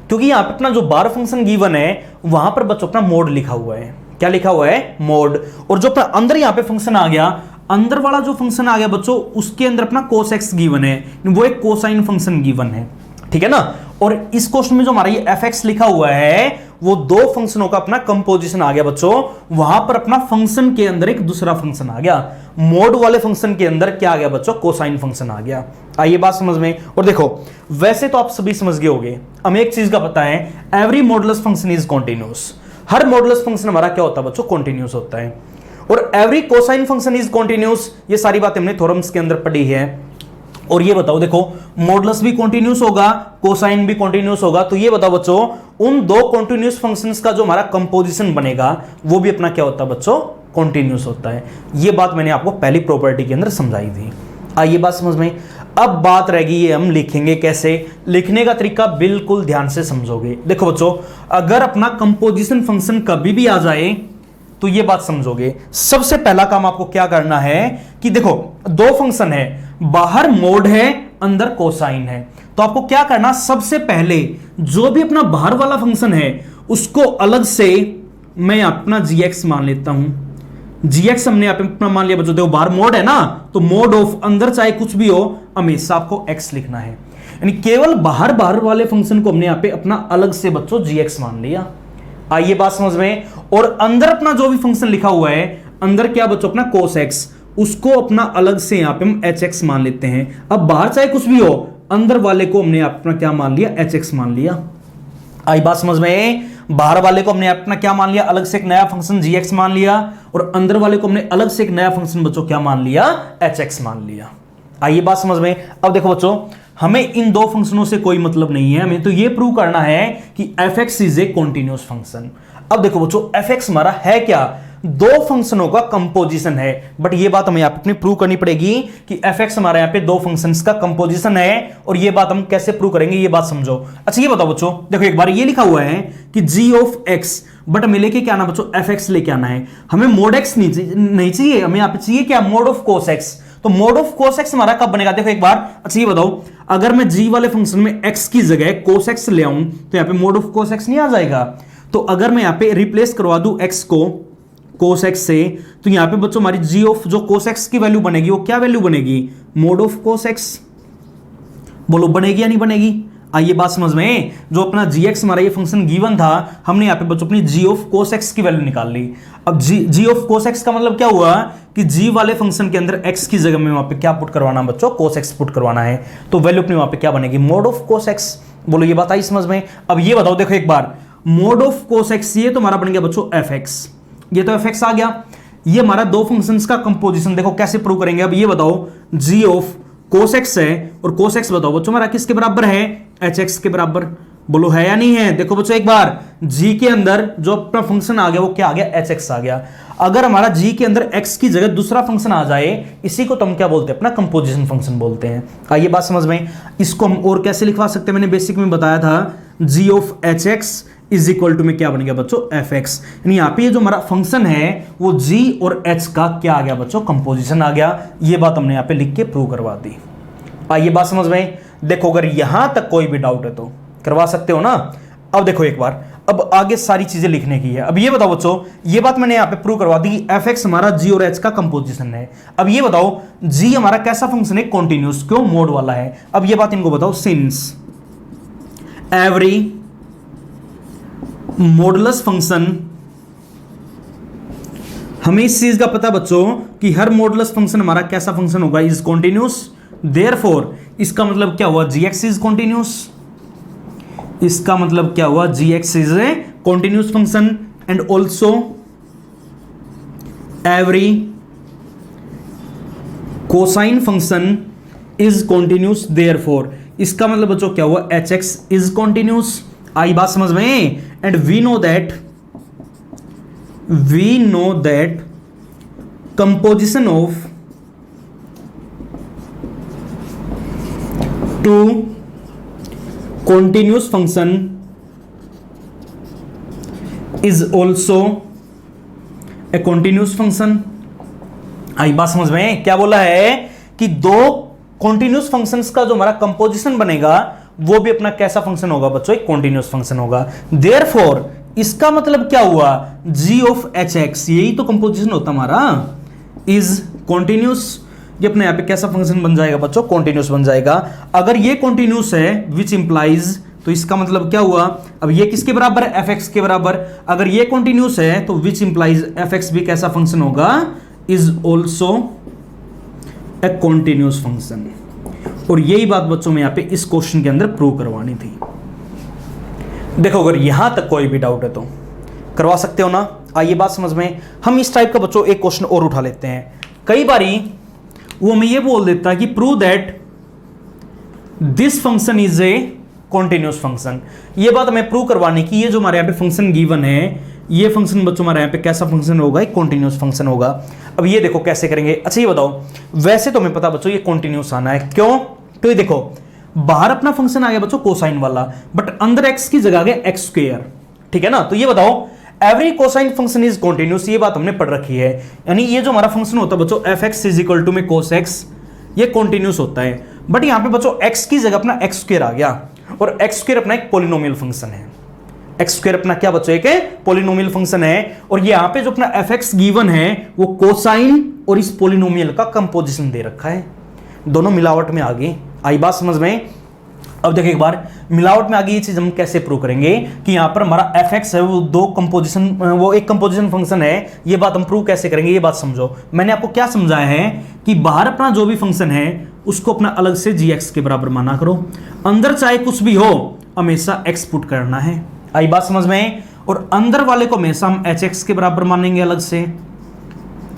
क्योंकि यहाँ पे अपना जो बार फंक्शन गिवन है वहां पर बच्चों अपना मोड लिखा हुआ है। क्या लिखा हुआ है, मोड। और जो अपना अंदर यहाँ पे फंक्शन आ गया, अंदर वाला जो फंक्शन आ गया बच्चों, उसके अंदर अपना कोस एक्स गिवन है, वो एक कोसाइन फंक्शन गिवन है, ठीक है ना। और इस क्वेश्चन में जो हमारा ये एफ एक्स लिखा हुआ है वो दो फंक्शनों का अपना कंपोजिशन आ गया बच्चों। वहां पर अपना फंक्शन के अंदर एक दूसरा फंक्शन आ गया, मोड वाले फंक्शन के अंदर क्या आ गया बच्चों, कोसाइन फंक्शन आ गया। आइए बात समझ में। और देखो वैसे तो आप सभी समझ गए होंगे, हमें एक चीज का पता है, every modulus function is continuous. Her modulus function हमारा क्या होता है बच्चों, कॉन्टिन्यूस होता है। और every cosine function is continuous, ये सारी बातें हमने थ्योरम्स के अंदर पढ़ी है। और ये बताओ देखो, मॉडुलस भी कॉन्टिन्यूस होगा, कोसाइन भी कॉन्टिन्यूस होगा। तो ये बताओ बच्चों, उन दो कॉन्टिन्यूस फंक्शंस का जो हमारा कंपोजिशन बनेगा वो भी अपना क्या होता है बच्चों, कॉन्टिन्यूस होता है। ये बात मैंने आपको पहली प्रॉपर्टी के अंदर समझाई थी। आइए बात समझ में। अब बात रहेगी ये हम लिखेंगे कैसे, लिखने का तरीका बिल्कुल ध्यान से समझोगे। देखो बच्चों, अगर अपना कंपोजिशन फंक्शन कभी भी आ जाए तो ये बात समझोगे। सबसे पहला काम आपको क्या करना है कि देखो दो फंक्शन है, बाहर मोड है, अंदर कोसाइन है। तो आपको क्या करना, सबसे पहले जो भी अपना बाहर वाला फंक्शन है उसको अलग से मैं अपना gx मान लेता हूं। gx हमने यहां पे अपना मान लिया बच्चों, देखो बाहर मोड है ना, तो मोड ऑफ, अंदर चाहे कुछ भी हो हमेशा आपको x लिखना है, यानी केवल बाहर वाले फंक्शन को हमने यहां पे अपना अलग से बच्चों gx मान लिया। आइए बात समझ में। और अंदर अपना जो भी फंक्शन लिखा हुआ है, अंदर क्या बच्चों अपना cos x, उसको अपना अलग से यहां पे हम hx मान लेते हैं। अब बाहर चाहे कुछ भी हो, अंदर वाले को हमने अपना क्या मान लिया, hx मान लिया। आई बात समझ में। बाहर वाले को हमने अपना क्या मान लिया, अलग से एक नया फंक्शन gx मान लिया, और अंदर वाले को हमने अलग से एक नया फंक्शन बच्चों क्या मान लिया, hx मान लिया। आइए बात समझ में। अब देखो बच्चों, हमें इन दो फंक्शनों से कोई मतलब नहीं है, हमें तो ये प्रूव करना है कि f x is a continuous function. अब देखो बच्चों, एफ एक्स हमारा है क्या, दो फंक्शनों का कंपोजिशन है। बट ये बात हमें यहाँ पे अपनी प्रूव करनी पड़ेगी कि एफ एक्स हमारे यहाँ पे दो फंक्शंस का कंपोजिशन है। और ये बात हम कैसे प्रूव करेंगे, ये बात समझो। अच्छा ये बताओ बच्चों, देखो एक बार ये लिखा हुआ है कि g ऑफ x, बट हमें लेके क्या आना बच्चों, एफ एक्स लेके आना है। हमें मोड एक्स नहीं चाहिए, हमें यहाँ पे चाहिए क्या, मोड ऑफ कोस एक्स। तो मोड ऑफ कोस एक्स हमारा कब बनेगा, देखो एक बार। अच्छा ये बताओ, अगर मैं g वाले फंक्शन में x की जगह कोस एक्स ले आऊं तो यहाँ पे मोड ऑफ कोस एक्स नहीं आ जाएगा। तो अगर मैं यहाँ पे रिप्लेस करवा दूं x को कोस एक्स से, तो यहाँ पे बच्चों हमारी g ऑफ जो कोस एक्स की वैल्यू बनेगी वो क्या वैल्यू बनेगी, मोड ऑफ कोस एक्स। बोलो बनेगी या नहीं बनेगी। आइए बात समझ में। जो अपना gx हमारा ये फंक्शन गिवन था, हमने यहाँ पे बच्चों अपनी g ऑफ कोस एक्स की वैल्यू निकाल ली। अब g ऑफ कोस एक्स का मतलब क्या हुआ कि g वाले फंक्शन के अंदर x की जगह में वहां पे क्या पुट करवाना बच्चों, कोस एक्स पुट करवाना है। तो वैल्यू अपनी वहां पे क्या बनेगी, मोड ऑफ कोस एक्स। बोलो ये बात आई समझ में। अब ये बताओ, देखो एक बार, मोड ऑफ कोस एक्स ये तो हमारा बन गया बच्चों एफ एक्स, ये तो एफ एक्स आ गया। ये हमारा दो फंक्शंस का कंपोजिशन देखो कैसे प्रूव करेंगे। अब ये बताओ, g ऑफ कोस एक्स है, और कोस एक्स बताओ बच्चों हमारा किसके बराबर है, एच एक्स के बराबर। बोलो है या नहीं है। देखो बच्चों एक बार, g के अंदर जो अपना फंक्शन आ गया वो क्या आ गया, एच एक्स आ गया। अगर हमारा g के अंदर x की जगह दूसरा फंक्शन आ जाए, इसी को तो हम क्या बोलते हैं, अपना कंपोजिशन फंक्शन बोलते हैं। आइए बात समझ में। इसको हम और कैसे लिखवा सकते हैं, मैंने बेसिक में बताया था, g of H x is equal to में क्या बन गया बच्चों, एफ एक्स। यानी यहाँ पे ये जो हमारा फंक्शन है वो g और h का क्या आ गया बच्चों, कंपोजिशन आ गया। ये बात हमने यहाँ पे लिख के प्रूव करवा दी। आइए बात समझ में। देखो अगर यहां तक कोई भी डाउट है तो करवा सकते हो ना। अब देखो एक बार, अब आगे सारी चीजें लिखने की है। अब ये बताओ बच्चों, ये बात मैंने यहां पे प्रूव करवा दी, एफ एक्स हमारा जी और एच का कंपोजिशन है। अब ये बताओ जी हमारा कैसा फंक्शन है, कॉन्टिन्यूस, क्यों, मोड वाला है। अब ये बात इनको बताओ, सिंस एवरी मॉडुलस फंक्शन, हमें इस चीज का पता बच्चों कि हर मॉडुलस फंक्शन हमारा कैसा फंक्शन होगा, इज कॉन्टिन्यूस। देयरफॉर इसका मतलब क्या हुआ, जी एक्स इज कॉन्टिन्यूस। इसका मतलब क्या हुआ, G x is a continuous function and also every cosine function is continuous. Therefore इसका मतलब बच्चों क्या हुआ, एच एक्स इज कॉन्टिन्यूस। आई बात समझ में। And we know that composition of two continuous function is also a continuous function। आई बात समझ में। क्या बोला है कि दो continuous functions का जो हमारा कंपोजिशन बनेगा वो भी अपना कैसा फंक्शन होगा बच्चों, एक continuous फंक्शन होगा। therefore इसका मतलब क्या हुआ, g of hx, यही तो कंपोजिशन होता हमारा, is continuous। ये अपने यहाँ पे कैसा फंक्शन बन जाएगा बच्चों, कॉन्टिन्यूस बन जाएगा। अगर ये कॉन्टिन्यूस है विच इंप्लाइज, तो इसका मतलब क्या हुआ, अब ये किसके बराबर है, एफ एक्स के बराबर। अगर ये कॉन्टिन्यूस है तो विच इंप्लाइज एफ एक्स भी कैसा फंक्शन होगा, is also a continuous function. और यही बात बच्चों में यहाँ पे इस क्वेश्चन के अंदर प्रूव करवानी थी। देखो अगर यहां तक कोई भी डाउट है तो करवा सकते हो ना। आइए बात समझ में। हम इस टाइप का बच्चों एक क्वेश्चन और उठा लेते हैं। कई बारी वो हमें ये बोल देता है कि prove that this function is a continuous function. ये बात हमें प्रूव करवाने की, ये जो हमारे यहाँ पे फंक्शन गिवन है, ये फंक्शन बच्चों हमारे यहाँ पे कैसा फंक्शन होगा, एक कॉन्टिन्यूस फंक्शन होगा। अब ये देखो कैसे करेंगे। अच्छा ये बताओ, वैसे तो हमें पता बच्चों ये कॉन्टिन्यूस आना है, क्यों, तो ये देखो बाहर अपना फंक्शन आ गया बच्चों कोसाइन वाला, बट अंदर एक्स की जगह आ गया एक्स स्क्वायर, ठीक है ना। तो ये बताओ every cosine function is continuous, ये बात हमने पढ़ रखी है। यानी ये जो हमारा फंक्शन होता है बच्चों f x is equal to में कोस एक्स, ये कॉन्टिन्यूस होता है। बट यहाँ पे बच्चों एक्स की जगह अपना एक्स स्क्वायर आ गया, और एक्स स्क्वायर अपना एक पॉलिनोमियल फंक्शन है। एक्स स्क्वायर अपना क्या बच्चों, एक पॉलिनोमियल फंक्शन है। और ये यहाँ पे जो अपना एफ एक्स गिवन है वो कोसाइन और इस पॉलिनोमियल का कंपोजिशन दे रखा है, दोनों मिलावट में आ गई। आई बात समझ में। अब देखो एक बार मिलावट में आ गई ये चीज हम कैसे प्रूव करेंगे कि यहां पर हमारा एफ एक्स है वो दो कंपोजिशन, वो एक कंपोजिशन फंक्शन है। ये बात हम प्रूव कैसे करेंगे, ये बात समझो। मैंने आपको क्या समझाया है कि बाहर अपना जो भी फंक्शन है उसको अपना अलग से जी एक्स के बराबर माना करो, अंदर चाहे कुछ भी हो हमेशा एक्स पुट करना है। आई बात समझ में। और अंदर वाले को हमेशा हम एच एक्स के बराबर मानेंगे अलग से।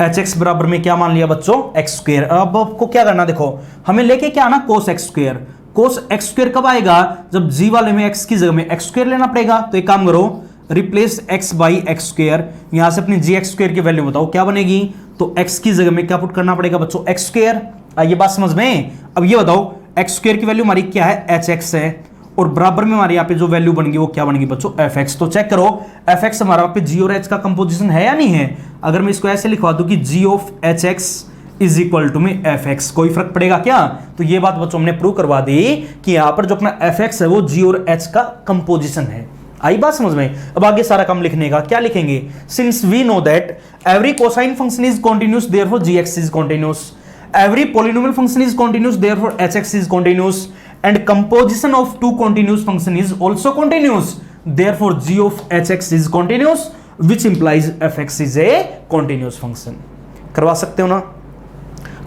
एच एक्स बराबर में क्या मान लिया बच्चों, एक्स स्क्वायर। अब आपको क्या करना, देखो हमें लेके क्या आना, cos x square. Cos x square कब आएगा, जब जी वाले में एक्स की जगह में एक्स स्क्वायर लेना पड़ेगा। तो एक काम करो, replace x by x square, यहां से अपनी जी एक्स स्क्वायर की वैल्यू बताओ क्या बनेगी। तो एक्स की जगह में क्या पुट करना पड़ेगा बच्चों, एक्स स्क्वायर। आइए बात समझ में। अब ये बताओ एक्स स्क्वायर की वैल्यू हमारी क्या है, एच एक्स है, और बराबर में हमारे यहाँ पे जो वैल्यू बनेगी वो क्या बनेगी बच्चों, एफ एक्स। तो चेक करो एफ एक्स हमारा पे जी और एच का कंपोजिशन है या नहीं है। अगर मैं इसको ऐसे लिखवा दूं कि G of H x is equal to में एफ एक्स, कोई फर्क पड़ेगा क्या। तो ये बात बच्चों हमने प्रूव करवा दी कि यहां पर जो अपना एफ एक्स है वो जी और एच का कंपोजिशन है। आई बात समझ में। अब आगे सारा काम लिखने का, क्या लिखेंगे, since we know that every cosine function is continuous therefore g x is continuous, every polynomial function is continuous therefore h x is continuous, and composition of two continuous function is also continuous, therefore g of hx is continuous, which implies fx is a continuous function। करवा सकते हो ना।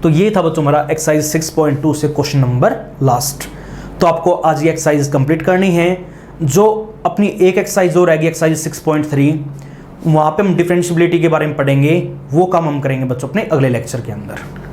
तो ये था बच्चों हमारा एक्सरसाइज 6.2 से क्वेश्चन नंबर लास्ट। तो आपको आज ये एक्सरसाइज कंप्लीट करनी है। जो अपनी एक एक्सरसाइज और रहेगी एक्सरसाइज 6.3, वहां पे हम डिफरेंशियबिलिटी के बारे में पढ़ेंगे, वो काम हम करेंगे बच्चों अपने अगले लेक्चर के अंदर।